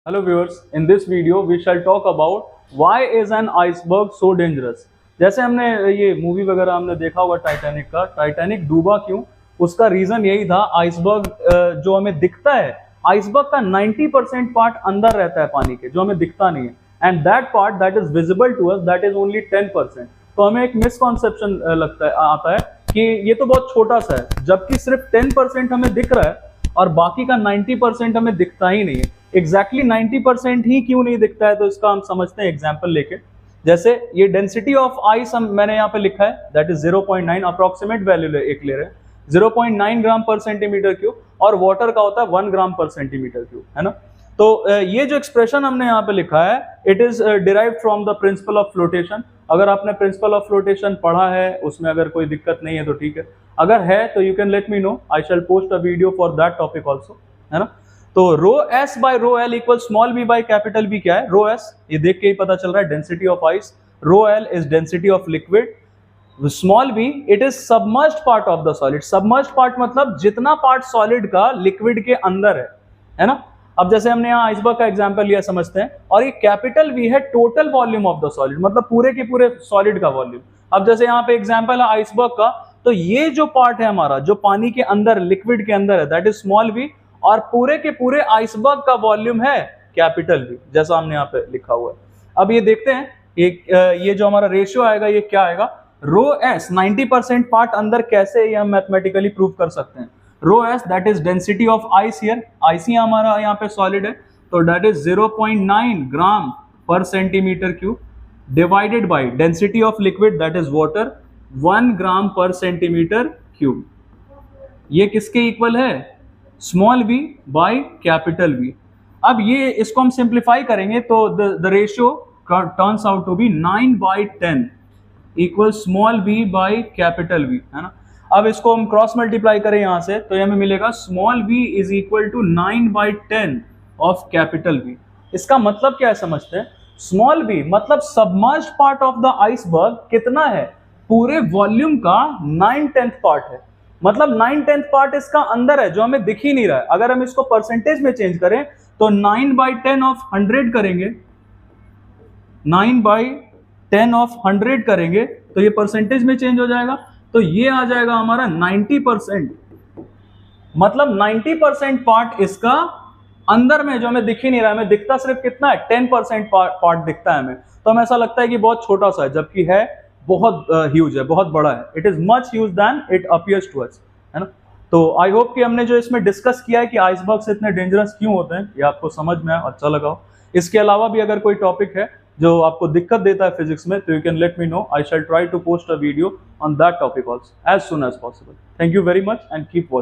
Hello viewers, in this video we shall talk about why is an iceberg so dangerous। जैसे हमने ये movie वगैरह हमने देखा होगा टाइटैनिक का, टाइटैनिक डूबा क्यों, उसका रीजन यही था। आइसबर्ग जो हमें दिखता है, आइसबर्ग का 90% पार्ट अंदर रहता है पानी के, जो हमें दिखता नहीं है, and that part that is visible to us that is only 10%। तो हमें एक मिसकॉन्सेप्शन लगता है, आता है कि ये तो बहुत छोटा सा है, जबकि सिर्फ 10% हमें दिख रहा है और बाकी का 90% हमें दिखता ही नहीं है। एग्जैक्टली 90% ही क्यों नहीं दिखता है, तो इसका हम समझते हैं एग्जाम्पल लेके। जैसे ये डेंसिटी ऑफ आइस मैंने यहाँ पे लिखा है, दैट इज 0.9, अप्रोक्सीमेट वैल्यू ले रहे हैं 0.9 ग्राम पर सेंटीमीटर क्यूब, और वाटर का होता है 1 ग्राम पर सेंटीमीटर क्यूब, है ना। तो ये जो एक्सप्रेशन हमने यहाँ पे लिखा है, it is derived from the principle of flotation. अगर आपने प्रिंसिपल ऑफ फ्लोटेशन पढ़ा है, उसमें अगर कोई दिक्कत नहीं है तो ठीक है, अगर है तो you can let me know, I shall post a video for that topic also, है ना। तो rho S by rho L equal small B by capital B क्या है, रो एस ये देख के ही पता चल रहा है, density of ice. Rho L is density of liquid, small B it is submerged part of the solid. Submerged part मतलब जितना पार्ट सॉलिड का लिक्विड के अंदर है ना। अब जैसे हमने यहाँ आइसबर्ग का एग्जांपल लिया, समझते हैं, और ये कैपिटल वी है total volume of the solid, मतलब पूरे के पूरे सॉलिड का वॉल्यूम। अब जैसे यहाँ पे एग्जांपल है आइसबर्ग का, तो ये जो पार्ट है हमारा, जो पानी के अंदर लिक्विड के अंदर है, दैट इज स्मॉल वी, और पूरे के पूरे आइसबर्ग का वॉल्यूम है कैपिटल वी, जैसा हमने यहाँ पे लिखा हुआ है। अब ये देखते हैं, ये जो हमारा रेशियो आएगा, ये क्या आएगा, रो एस 90% पार्ट अंदर, कैसे ये हम मैथमेटिकली प्रूव कर सकते हैं। Rho S that is density of ice here, ice ही हमारा यहाँ पे सॉलिड है, तो that is 0.9 gram per centimetre cube, divided by density of liquid that is water 1 gram per centimetre cube. ये किसके इक्वल है, small v by capital V। अब ये इसको हम सिंप्लीफाई करेंगे तो the ratio turns out to be 9/10 equal small v by capital V, है ना। अब इसको हम क्रॉस मल्टीप्लाई करें यहाँ से, तो हमें मिलेगा small v is equal to 9/10 of capital V। इसका मतलब क्या है समझते हैं। स्मॉल v मतलब submerged part of the iceberg कितना है, पूरे वॉल्यूम का 9/10 पार्ट है, मतलब 9/10 पार्ट इसका अंदर है, जो हमें दिख ही नहीं रहा है। अगर हम इसको परसेंटेज में चेंज करें तो 9/10 ऑफ 100 करेंगे, 9/10 ऑफ 100 करेंगे तो ये परसेंटेज में चेंज हो जाएगा, तो ये आ जाएगा हमारा 90%। मतलब 90% पार्ट इसका अंदर में, जो हमें दिख ही नहीं रहा है, हमें दिखता सिर्फ कितना है, 10% पार्ट दिखता है हमें, तो हमें ऐसा लगता है कि बहुत छोटा सा है, जबकि है बहुत ह्यूज है, बहुत बड़ा है। It is much huge than it appears to us, है ना। तो आई होप कि हमने जो इसमें डिस्कस किया है कि आइसबर्ग से इतने डेंजरस क्यों होते हैं, ये आपको समझ में आया, अच्छा लगा हो। इसके अलावा भी अगर कोई टॉपिक है जो आपको दिक्कत देता है फिजिक्स में, तो you can let me know, I shall try to post a video on that topic also as soon as possible. Thank you very much and keep watching.